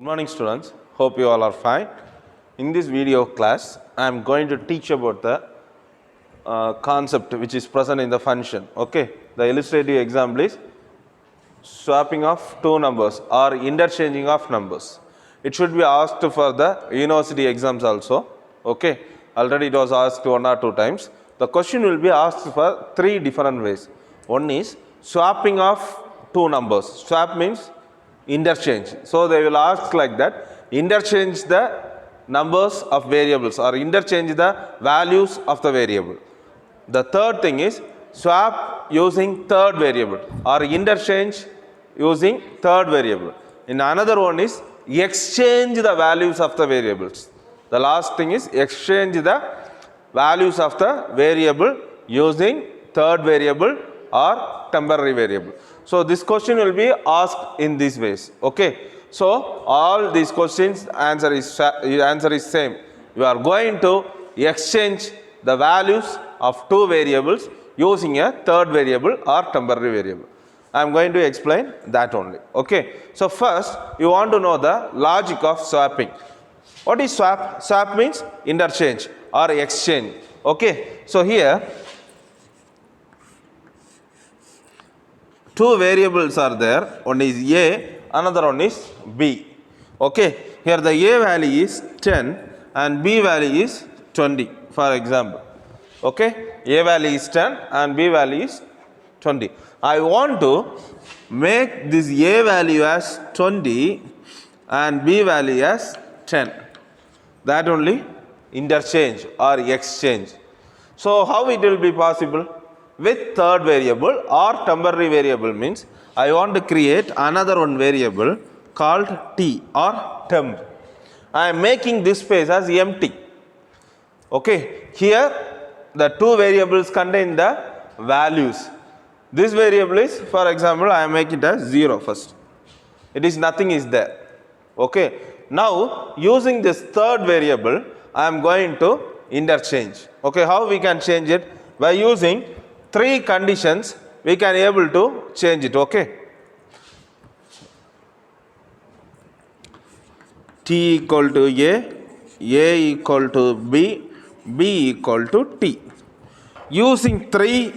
morning students, hope you all are fine. In this video class, I am going to teach about the concept which is present in the function. Okay, the illustrative example is swapping of two numbers or interchanging of numbers. It should be asked for the university exams also. Okay, already it was asked 1 or 2 times. The question will be asked for 3 different ways. One is swapping of two numbers. Swap means interchange. So they will ask like that, interchange the numbers of variables or interchange the values of the variable. The third thing is swap using third variable or interchange using third variable. In another one is exchange the values of the variables. The last thing is exchange the values of the variable using third variable or temporary variable. So this question will be asked in these ways. Okay. So all these questions answer is same. You are going to exchange the values of two variables using a third variable or temporary variable. I am going to explain that only. Okay. So first you want to know the logic of swapping. What is swap? Swap means interchange or exchange. Okay. So here two variables are there. One is A, another one is B. Okay. Here the A value is 10 and B value is 20, for example. Okay. A value is 10 and B value is 20. I want to make this A value as 20 and B value as 10. That only interchange or exchange. So how it will be possible? With third variable or temporary variable means I want to create another one variable called t or temp. I am making this space as empty. Okay. Here the two variables contain the values. This variable is, for example, I am making it as 0 first. It is nothing is there. Okay. Now using this third variable I am going to interchange. Okay. How we can change it? By using 3 conditions we can able to change it. Okay. T equal to A equal to B, B equal to T. Using 3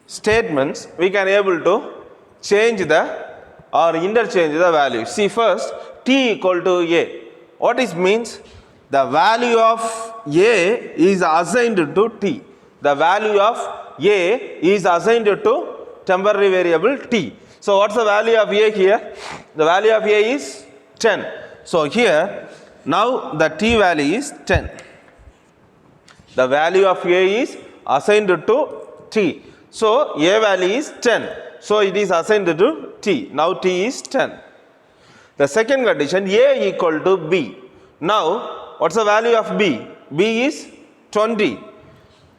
statements we can able to change the or interchange the value. See first T equal to A. What it means? The value of A is assigned to T. The value of A is assigned to temporary variable T. So what's the value of A here? The value of A is 10. So here now the T value is 10. The value of A is assigned to T. So A value is 10. So it is assigned to T. Now T is 10. The second condition, A equal to B. Now what's the value of B? B is 20.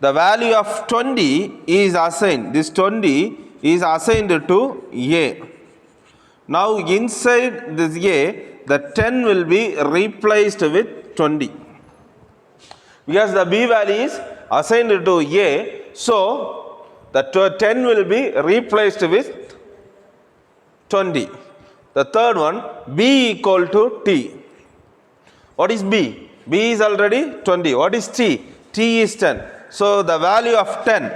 The value of 20 is assigned. This 20 is assigned to A. Now inside this A, the 10 will be replaced with 20. Because the B value is assigned to A, so the 10 will be replaced with 20. The third one, B equal to T. What is B? B is already 20. What is T? T is 10. So the value of 10,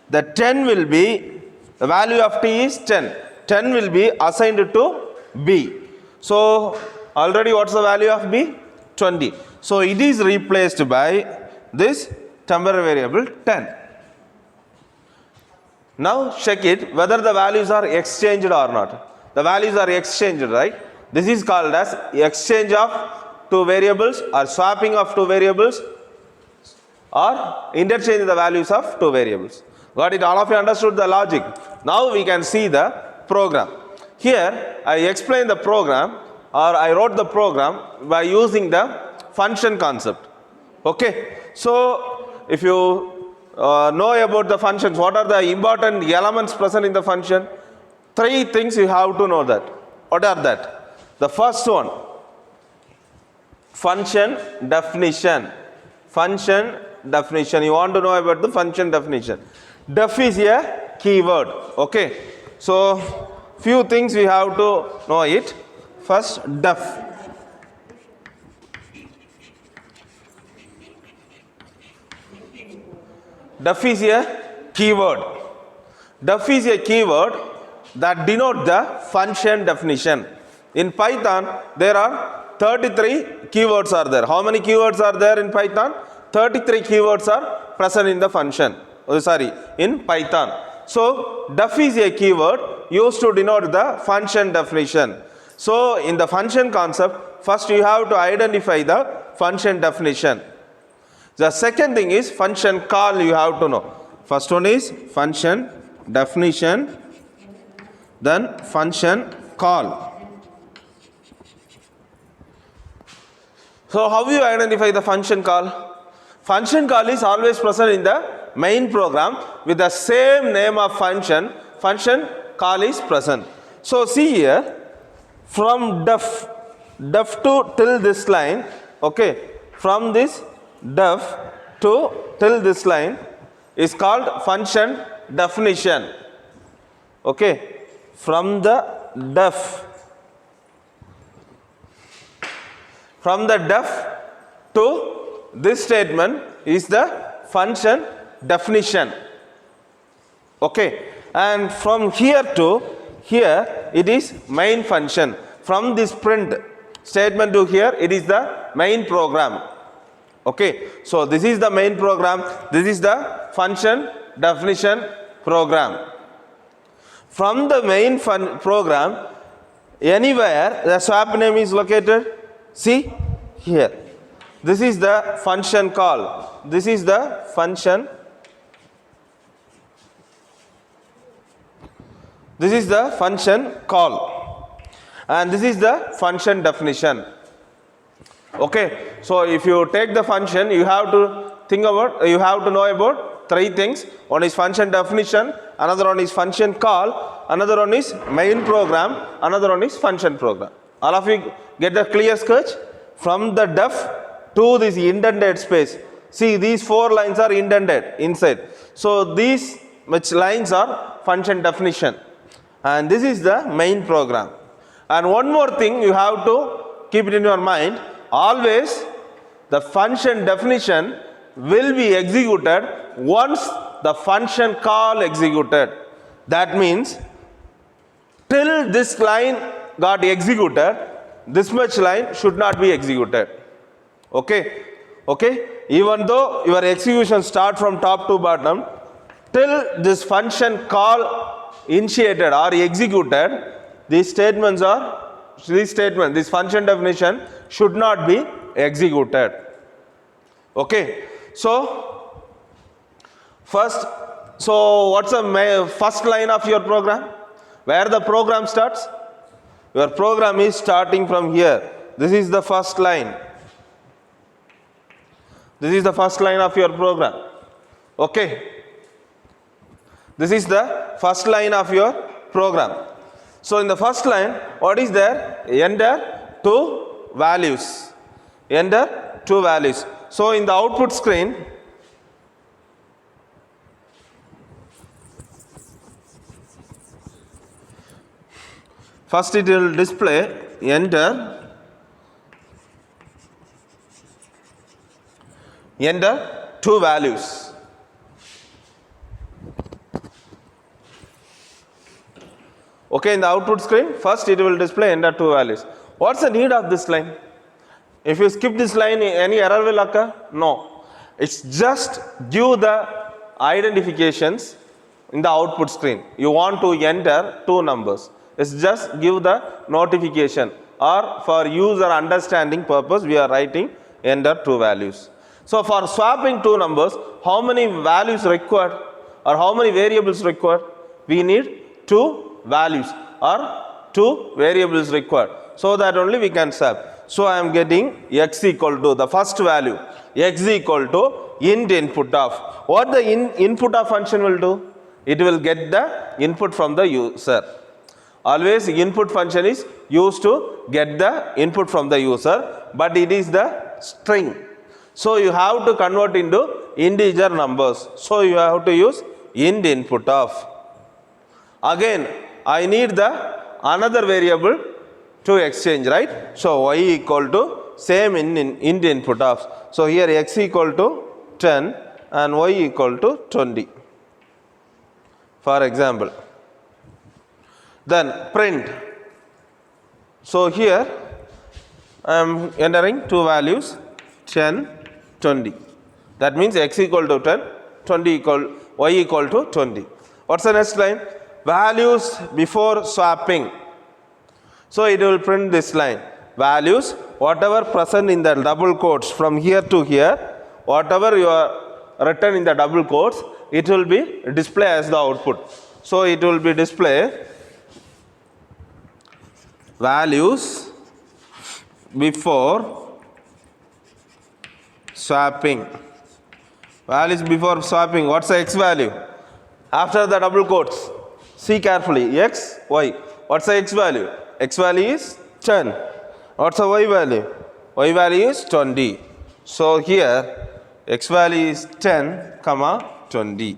the 10 will be, the value of T is 10. 10 will be assigned to B. So already what's the value of B? 20. So it is replaced by this temporary variable 10. Now check it whether the values are exchanged or not. The values are exchanged, right? This is called as exchange of two variables or swapping of two variables or interchange the values of two variables. Got it? All of you understood the logic. Now we can see the program. Here I explain the program or I wrote the program by using the function concept. Okay. So if you know about the functions, what are the important elements present in the function? 3 things you have to know that. What are that? The first one, function definition. Function definition. You want to know about the function definition. Def is a keyword. Okay. So few things we have to know it. First, def. def is a keyword. Def is a keyword that denotes the function definition. In Python, there are 33 keywords are there. How many keywords are there in Python? 33 keywords are present in the function. In Python. So, def is a keyword used to denote the function definition. So, in the function concept, first you have to identify the function definition. The second thing is function call you have to know. First one is function definition, then function call. So how you identify the function call? Function call is always present in the main program with the same name of function. Function call is present. So see here, from def to till this line, okay, from this def to till this line is called function definition. Okay, from the def to this statement is the function definition. Okay, and from here to here it is main function. From this print statement to here it is the main program. Okay, so this is the main program, this is the function definition program. From the main program, anywhere the swap name is located, see here, this is the function call, this is the function, this is the function call, and this is the function definition. Okay, so if you take the function, you have to know about three things. One is function definition, another one is function call, another one is main program, another one is function program. All of you get the clear sketch? From the def to this indented space. See, these four lines are indented inside. So these which lines are function definition, and this is the main program. And one more thing you have to keep it in your mind. Always the function definition will be executed once the function call executed. That means till this line got executed, this much line should not be executed. Okay, even though your execution start from top to bottom, till this function call initiated or executed, this function definition should not be executed. Okay, so what's the first line of your program? Where the program starts? Your program is starting from here. This is the first line. This is the first line of your program. Okay, this is the first line of your program. So in the first line, what is there? Enter two values. Enter two values. So in the output screen, first it will display enter two values. Okay, in the output screen, first it will display enter two values. What's the need of this line? If you skip this line, any error will occur? No. It's just give the identifications in the output screen. You want to enter two numbers. It's just give the notification, or for user understanding purpose, we are writing enter two values. So for swapping two numbers, how many values required or how many variables required? We need two values or two variables required, so that only we can swap. So I am getting x equal to the first value, x equal to int input of. What the input of function will do? It will get the input from the user. Always input function is used to get the input from the user, but it is the string. So you have to convert into integer numbers. So you have to use int input of. Again, I need the another variable to exchange, right? So y equal to same int input of. So here x equal to 10, and y equal to 20, for example. Then print. So here I am entering two values 10, 20. That means x equal to 10, 20 equal, y equal to 20. What's the next line? Values before swapping. So it will print this line. Values, whatever present in the double quotes from here to here, whatever you are written in the double quotes, it will be display as the output. So it will be display values before swapping. Values before swapping. What's the x value? After the double quotes. See carefully. X, y. What's the x value? X value is 10. What's the y value? Y value is 20. So here x value is 10, 20.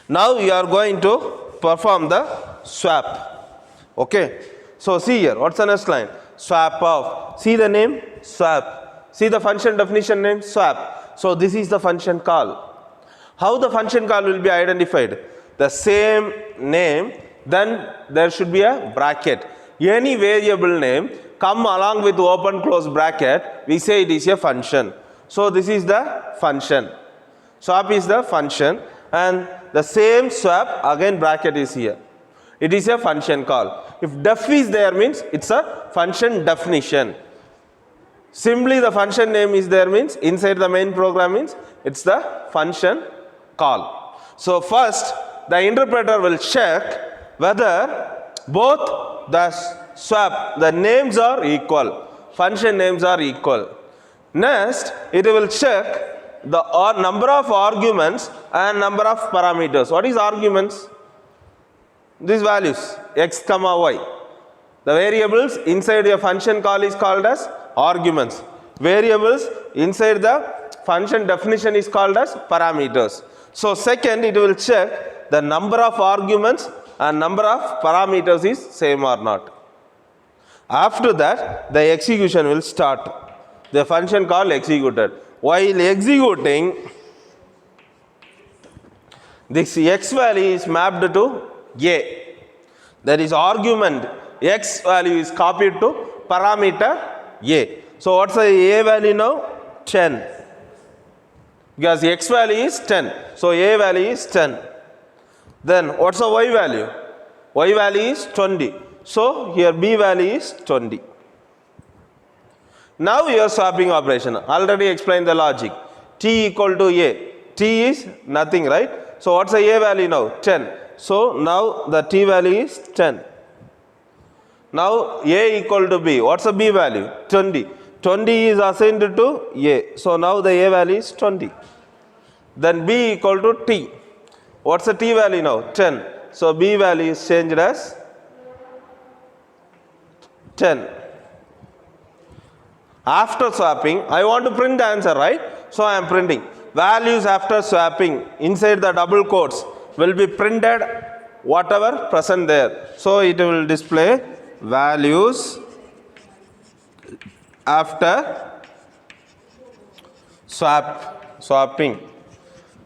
Now you are going to perform the swap. Okay. So see here. What's the next line? Swap of. See the name? Swap. See the function definition name? Swap. So this is the function call. How the function call will be identified? The same name, then there should be a bracket. Any variable name come along with open close bracket, we say it is a function. So this is the function. Swap is the function, and the same swap again bracket is here. It is a function call. If def is there means it's a function definition. Simply the function name is there means inside the main program means it's the function call. So first the interpreter will check whether both the swap, the names are equal, function names are equal. Next it will check the number of arguments and number of parameters. What is arguments? These values x comma y. The variables inside a function call is called as arguments. Variables inside the function definition is called as parameters. So second it will check the number of arguments and number of parameters is same or not. After that the execution will start. The function call executed. While executing, this x value is mapped to a. That is argument x value is copied to parameter a. So what's the a value now? 10. Because x value is 10. So a value is 10. Then what's the y value? Y value is 20. So here b value is 20. Now your swapping operation. Already explained the logic. T equal to a. T is nothing, right? So what's the a value now? 10. So now the t value is 10. Now a equal to b. What's the b value? 20. 20 is assigned to a. So now the a value is 20. Then b equal to t. What's the t value now? 10. So b value is changed as 10. After swapping, I want to print the answer, right? So I am printing. Values after swapping inside the double quotes will be printed whatever present there. So it will display values after swapping.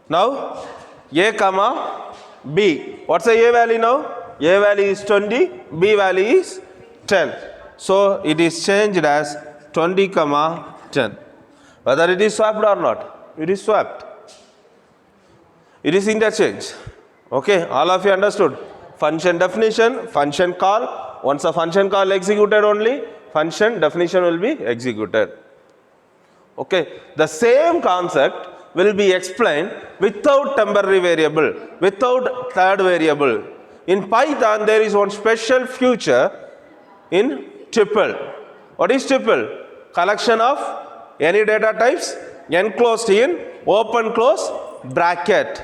Now a comma b. What's the a value now? A value is 20, b value is 10. So it is changed as 20 comma 10. Whether it is swapped or not, it is swapped. It is interchange. Okay, all of you understood? Function definition, function call. Once a function call executed only, function definition will be executed. Okay, the same concept will be explained without temporary variable, without third variable. In Python, there is one special feature in tuple. What is tuple? Collection of any data types enclosed in open close bracket.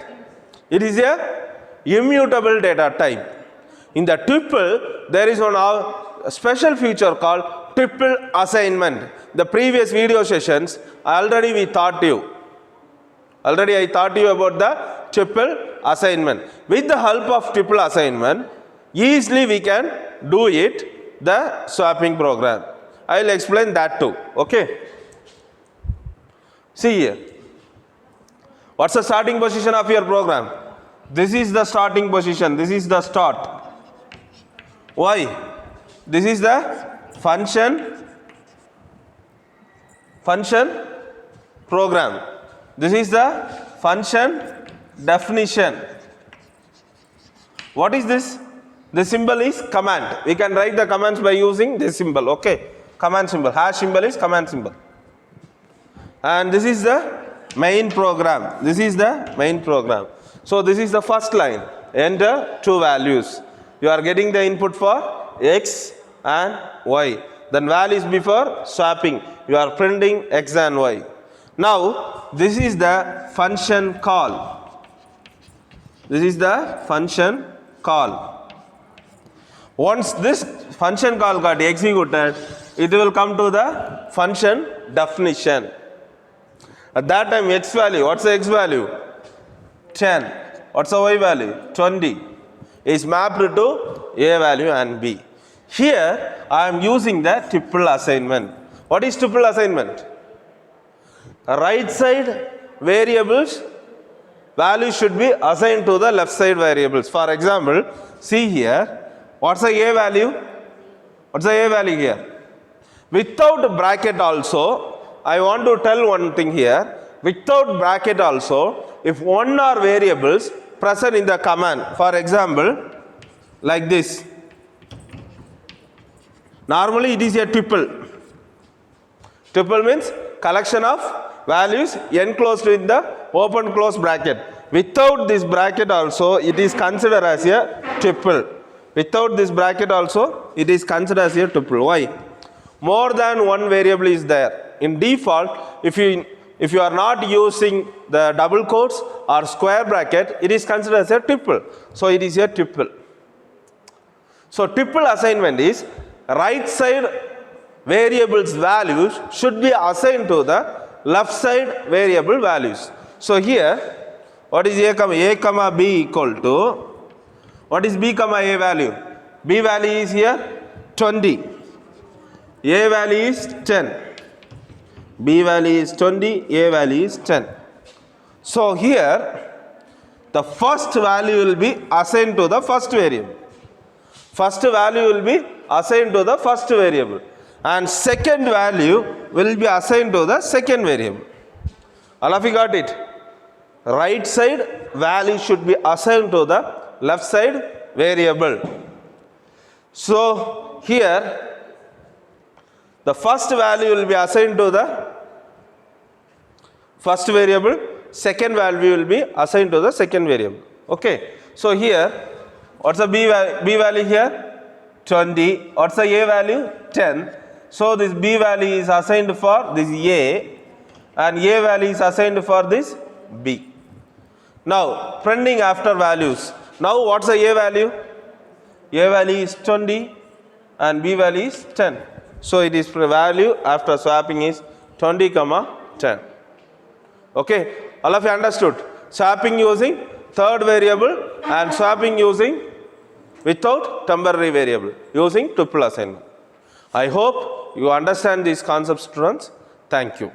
It is a immutable data type. In the tuple, there is one special feature called tuple assignment. The previous video sessions, already I taught you about the tuple assignment. With the help of tuple assignment, easily we can do it, the swapping program. I will explain that too. Okay. See here. What's the starting position of your program? This is the starting position. This is the start. Why? This is the function program. This is the function definition. What is this? The symbol is command. We can write the commands by using this symbol. Okay, command symbol. Hash symbol is command symbol. And this is the main program. This is the main program. So this is the first line. Enter two values. You are getting the input for x and y. Then values before swapping. You are printing x and y. Now this is the function call. This is the function call. Once this function call got executed, it will come to the function definition. At that time, x value, what's the x value? 10. What's the y value? 20. Is mapped to a value and b. Here, I am using the tuple assignment. What is tuple assignment? Right side variables, values should be assigned to the left side variables. For example, see here. What's the a value? What's the a value here? Without bracket also, I want to tell one thing here. Without bracket also, if one or variables present in the command, for example, like this. Normally it is a tuple. Tuple means collection of values enclosed in the open close bracket. Without this bracket also, it is considered as a tuple. Without this bracket also, it is considered as a tuple. Why? More than one variable is there. In default, if you are not using the double quotes or square bracket, it is considered as a tuple. So it is a tuple. So tuple assignment is right side variables values should be assigned to the left side variable values. So here, what is a comma b equal to, what is b comma a value? B value is here 20. A value is 10. B value is 20. A value is 10. So here, the first value will be assigned to the first variable. First value will be assigned to the first variable. And second value will be assigned to the second variable. All of you got it? Right side value should be assigned to the left side variable. So here the first value will be assigned to the first variable, second value will be assigned to the second variable. Okay. So here, what's the b value here? 20. What's the a value? 10. So this b value is assigned for this a and a value is assigned for this b. Now printing after values. Now what's the a value? A value is 20 and b value is 10. So it is value after swapping is 20 comma 10. Okay, all of you understood? Swapping using third variable and swapping using without temporary variable using tuple assignment. I hope you understand these concepts, students. Thank you.